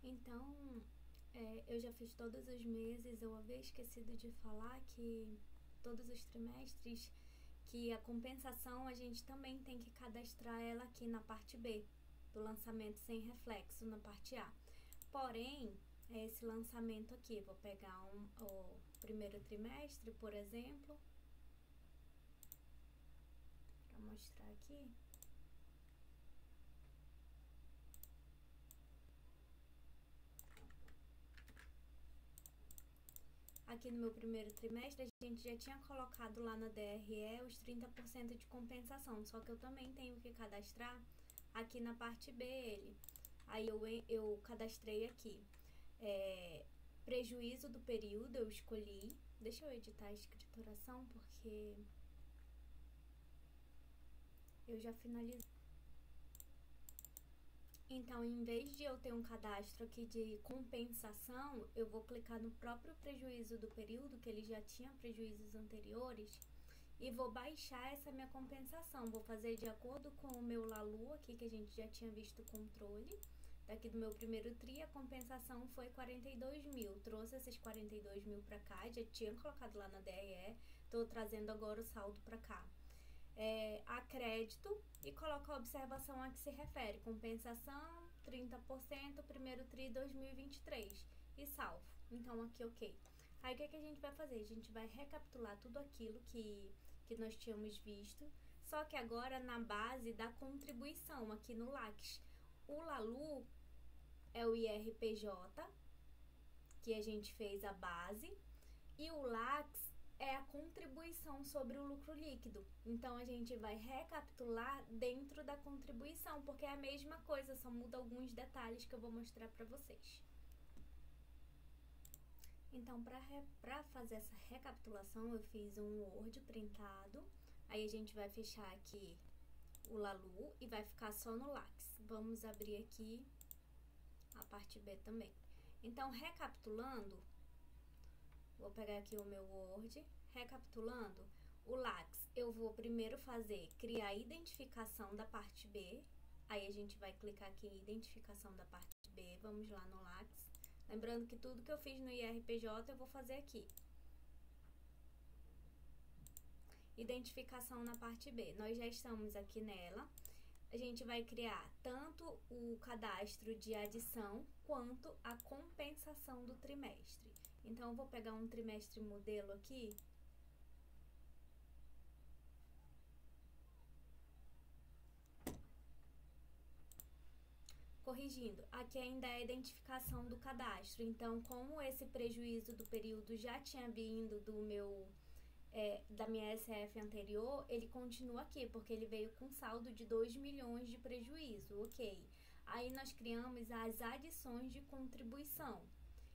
Então, eu já fiz todos os meses, eu havia esquecido de falar que todos os trimestres, que a compensação a gente também tem que cadastrar ela aqui na parte B, do lançamento sem reflexo na parte A. Porém, esse lançamento aqui, vou pegar o primeiro trimestre, por exemplo, para mostrar aqui. Aqui no meu primeiro trimestre, a gente já tinha colocado lá na DRE os 30% de compensação, só que eu também tenho que cadastrar aqui na parte B ele. Aí eu cadastrei aqui. Prejuízo do período eu escolhi. Deixa eu editar a escrituração porque eu já finalizei. Então, em vez de eu ter um cadastro aqui de compensação, eu vou clicar no próprio prejuízo do período, que ele já tinha prejuízos anteriores, e vou baixar essa minha compensação. Vou fazer de acordo com o meu LALU aqui, que a gente já tinha visto o controle. Daqui do meu primeiro TRI, a compensação foi 42 mil. Trouxe esses 42 mil para cá, já tinha colocado lá na DRE, estou trazendo agora o saldo para cá. A crédito e coloco a observação a que se refere, compensação 30%, primeiro TRI 2023 e salvo. Então aqui ok. Aí o que a gente vai fazer? A gente vai recapitular tudo aquilo que nós tínhamos visto, só que agora na base da contribuição aqui no LACS. O LALU é o IRPJ, que a gente fez a base, e o LACS é a contribuição sobre o lucro líquido. Então, a gente vai recapitular dentro da contribuição, porque é a mesma coisa, só muda alguns detalhes que eu vou mostrar para vocês. Então, para fazer essa recapitulação, eu fiz um Word printado. Aí, a gente vai fechar aqui o LALU e vai ficar só no LACS. Vamos abrir aqui a parte B também. Então, recapitulando, vou pegar aqui o meu Word, recapitulando, o LACS eu vou primeiro criar a identificação da parte B, aí a gente vai clicar aqui em identificação da parte B, vamos lá no LACS, lembrando que tudo que eu fiz no IRPJ eu vou fazer aqui. Identificação na parte B, nós já estamos aqui nela. A gente vai criar tanto o cadastro de adição quanto a compensação do trimestre. Então, eu vou pegar um trimestre modelo aqui. Corrigindo, aqui ainda é a identificação do cadastro. Então, como esse prejuízo do período já tinha vindo da minha SF anterior, ele continua aqui, porque ele veio com saldo de 2 milhões de prejuízo, ok. Aí nós criamos as adições de contribuição.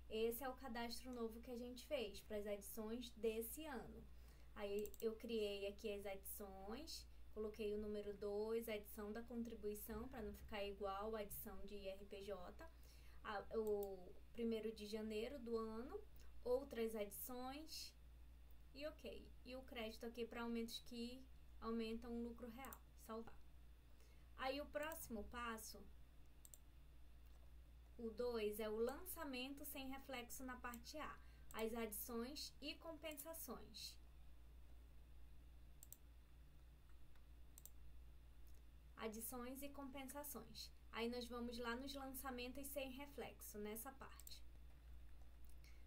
Esse é o cadastro novo que a gente fez para as adições desse ano. Aí eu criei aqui as adições, coloquei o número 2, a adição da contribuição, para não ficar igual a adição de IRPJ. O 1º de janeiro do ano, outras adições. E ok. E o crédito aqui para aumentos que aumentam o lucro real. Salvar. Aí o próximo passo, o 2, é o lançamento sem reflexo na parte A. As adições e compensações. Adições e compensações. Aí nós vamos lá nos lançamentos sem reflexo, nessa parte.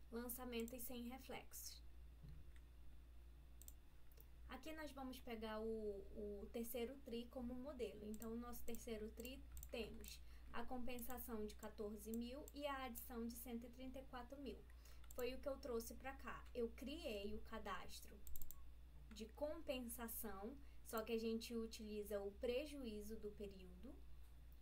Lançamentos sem reflexos. Aqui nós vamos pegar o terceiro TRI como modelo. Então, no nosso terceiro TRI temos a compensação de 14 mil e a adição de 134 mil. Foi o que eu trouxe para cá. Eu criei o cadastro de compensação, só que a gente utiliza o prejuízo do período,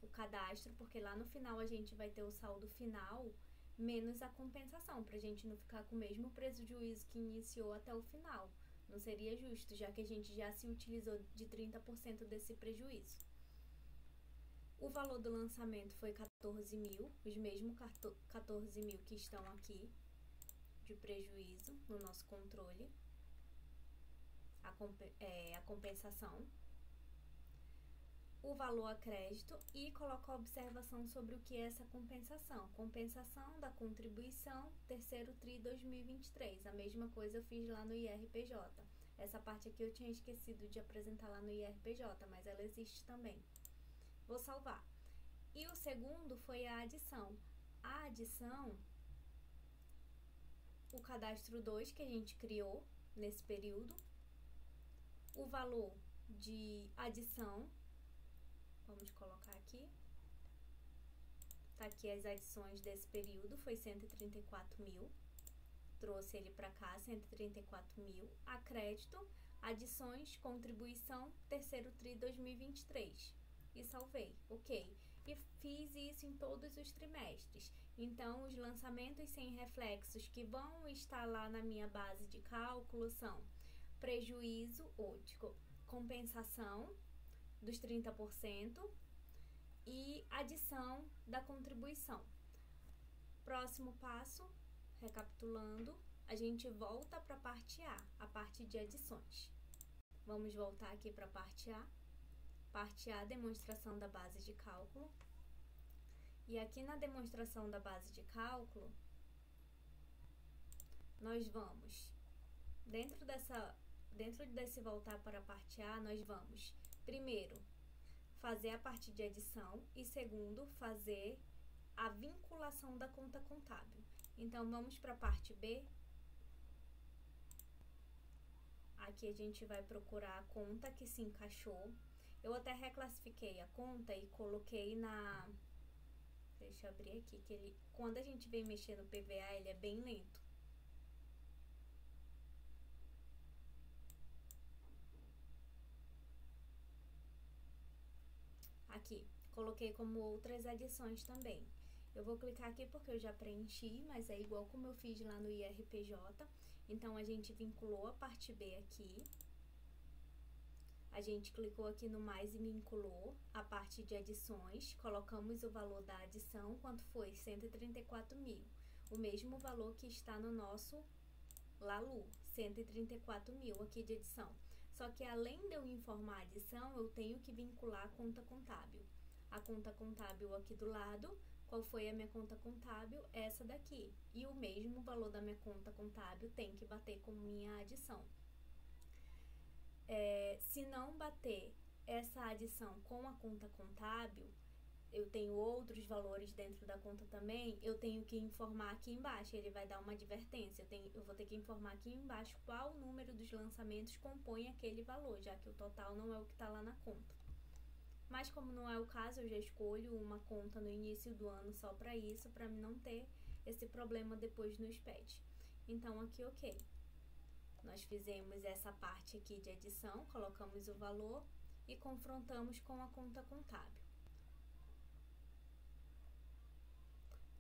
o cadastro, porque lá no final a gente vai ter o saldo final menos a compensação, para a gente não ficar com o mesmo prejuízo que iniciou até o final. Não seria justo, já que a gente já se utilizou de 30% desse prejuízo. O valor do lançamento foi 14 mil, os mesmos 14 mil que estão aqui de prejuízo no nosso controle, a compensação. o valor a crédito e coloco a observação sobre o que é essa compensação. Compensação da contribuição, terceiro TRI 2023. A mesma coisa eu fiz lá no IRPJ. Essa parte aqui eu tinha esquecido de apresentar lá no IRPJ, mas ela existe também. Vou salvar. E o segundo foi a adição. A adição, o cadastro 2 que a gente criou nesse período, o valor de adição, vamos colocar aqui, tá aqui as adições desse período, foi 134 mil, trouxe ele para cá, 134 mil, a crédito, adições, contribuição, terceiro TRI 2023, e salvei, ok. E fiz isso em todos os trimestres. Então, os lançamentos sem reflexos que vão estar lá na minha base de cálculo são prejuízo, ou compensação dos 30% e adição da contribuição. Próximo passo, recapitulando, a gente volta para a parte A parte de adições. Vamos voltar aqui para a parte A. Parte A, demonstração da base de cálculo. E aqui na demonstração da base de cálculo, nós vamos, dentro desse voltar para a parte A, nós vamos, primeiro, fazer a parte de adição e, segundo, fazer a vinculação da conta contábil. Então, vamos para a parte B. Aqui a gente vai procurar a conta que se encaixou. Eu até reclassifiquei a conta e coloquei na... Deixa eu abrir aqui, que ele, quando a gente vem mexer no PVA, ele é bem lento. Aqui, coloquei como outras adições também. Eu vou clicar aqui porque eu já preenchi, mas é igual como eu fiz lá no IRPJ. Então, a gente vinculou a parte B aqui. A gente clicou aqui no mais e vinculou a parte de adições. Colocamos o valor da adição, quanto foi? 134 mil. O mesmo valor que está no nosso LALU, 134 mil aqui de adição. Só que além de eu informar a adição, eu tenho que vincular a conta contábil. A conta contábil aqui do lado, qual foi a minha conta contábil? Essa daqui. E o mesmo valor da minha conta contábil tem que bater com minha adição. Se não bater essa adição com a conta contábil, eu tenho outros valores dentro da conta também, eu tenho que informar aqui embaixo, ele vai dar uma advertência, eu vou ter que informar aqui embaixo qual número dos lançamentos compõe aquele valor, já que o total não é o que está lá na conta. Mas como não é o caso, eu já escolho uma conta no início do ano só para isso, para não ter esse problema depois no SPED. Então, aqui, ok. Nós fizemos essa parte aqui de adição, colocamos o valor e confrontamos com a conta contábil.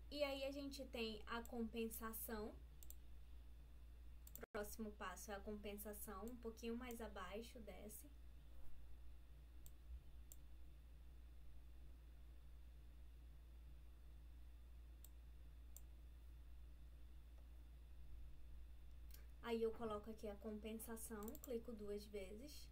E aí, a gente tem a compensação. O próximo passo é a compensação, um pouquinho mais abaixo, desce. Aí, eu coloco aqui a compensação, clico 2 vezes.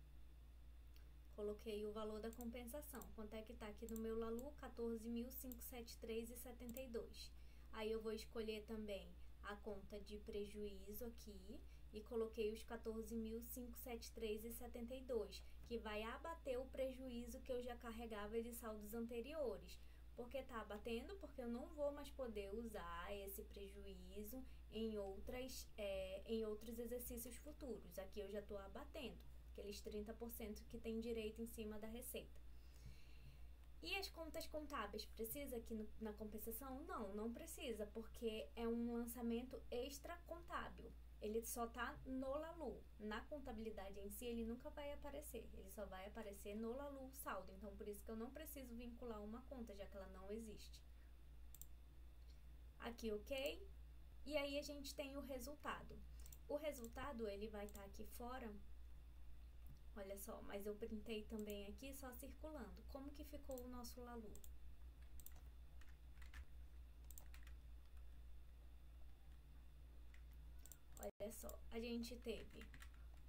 Coloquei o valor da compensação. Quanto é que tá aqui no meu LALU? 14.573,72. Aí, eu vou escolher também a conta de prejuízo aqui e coloquei os 14.573,72, que vai abater o prejuízo que eu já carregava de saldos anteriores. Por que tá abatendo? Porque eu não vou mais poder usar esse prejuízo em outros exercícios futuros. Aqui eu já estou abatendo, aqueles 30% que tem direito em cima da receita. E as contas contábeis, precisa aqui na compensação? Não, não precisa, porque é um lançamento extra contábil. Ele só tá no LALU. Na contabilidade em si, ele nunca vai aparecer. Ele só vai aparecer no LALU saldo. Então, por isso que eu não preciso vincular uma conta, já que ela não existe. Aqui, ok? E aí, a gente tem o resultado. O resultado, ele vai estar aqui fora. Olha só, mas eu printei também aqui, só circulando. Como que ficou o nosso LALU? Olha só, a gente teve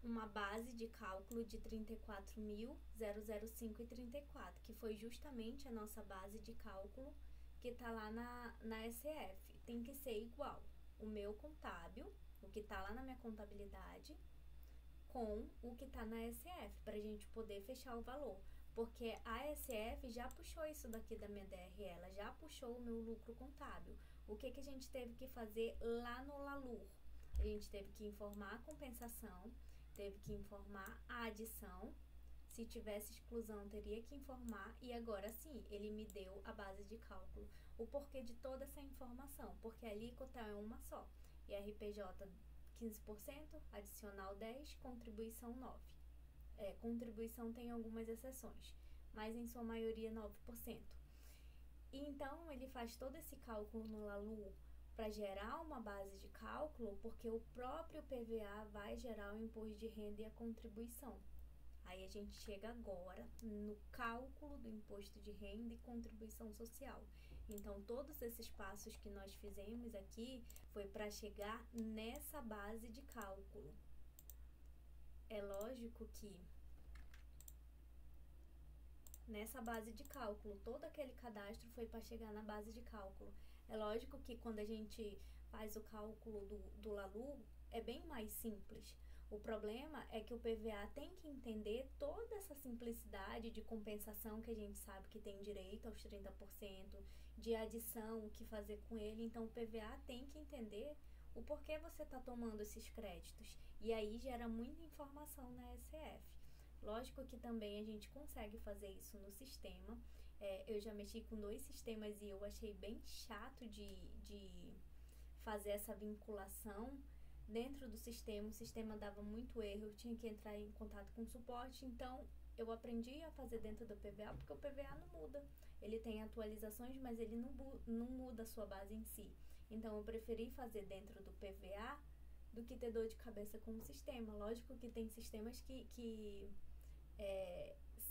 uma base de cálculo de 34.005,34, que foi justamente a nossa base de cálculo que está lá na SF. Tem que ser igual o meu contábil, o que está lá na minha contabilidade, com o que está na SF, para a gente poder fechar o valor. Porque a SF já puxou isso daqui da minha DRE, ela já puxou o meu lucro contábil. O que a gente teve que fazer lá no LALUR? A gente teve que informar a compensação, teve que informar a adição, se tivesse exclusão teria que informar, e agora sim, ele me deu a base de cálculo. O porquê de toda essa informação? Porque a alíquota é uma só, e RPJ 15%, adicional 10%, contribuição 9%. Contribuição tem algumas exceções, mas em sua maioria 9%. E então, ele faz todo esse cálculo no LALU para gerar uma base de cálculo, porque o próprio PVA vai gerar o imposto de renda e a contribuição. Aí a gente chega agora no cálculo do imposto de renda e contribuição social. Então, todos esses passos que nós fizemos aqui foi para chegar nessa base de cálculo. É lógico que nessa base de cálculo, todo aquele cadastro foi para chegar na base de cálculo. É lógico que quando a gente faz o cálculo do LALU, é bem mais simples. O problema é que o PVA tem que entender toda essa simplicidade de compensação que a gente sabe que tem direito aos 30%, de adição, o que fazer com ele. Então, o PVA tem que entender o porquê você está tomando esses créditos. E aí gera muita informação na SF. Lógico que também a gente consegue fazer isso no sistema. Eu já mexi com 2 sistemas e eu achei bem chato de fazer essa vinculação dentro do sistema. O sistema dava muito erro, eu tinha que entrar em contato com o suporte. Então, eu aprendi a fazer dentro do PVA, porque o PVA não muda. Ele tem atualizações, mas ele não muda a sua base em si. Então, eu preferi fazer dentro do PVA do que ter dor de cabeça com o sistema. Lógico que tem sistemas que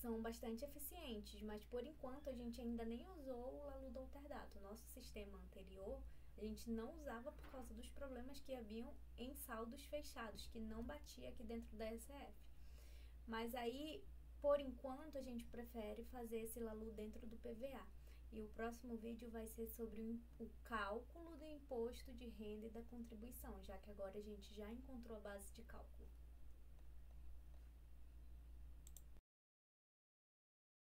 são bastante eficientes, mas por enquanto a gente ainda nem usou o LALU do Alterdato. O nosso sistema anterior a gente não usava por causa dos problemas que haviam em saldos fechados, que não batia aqui dentro da SF. Mas aí, por enquanto, a gente prefere fazer esse LALU dentro do PVA. E o próximo vídeo vai ser sobre o cálculo do imposto de renda e da contribuição, já que agora a gente já encontrou a base de cálculo.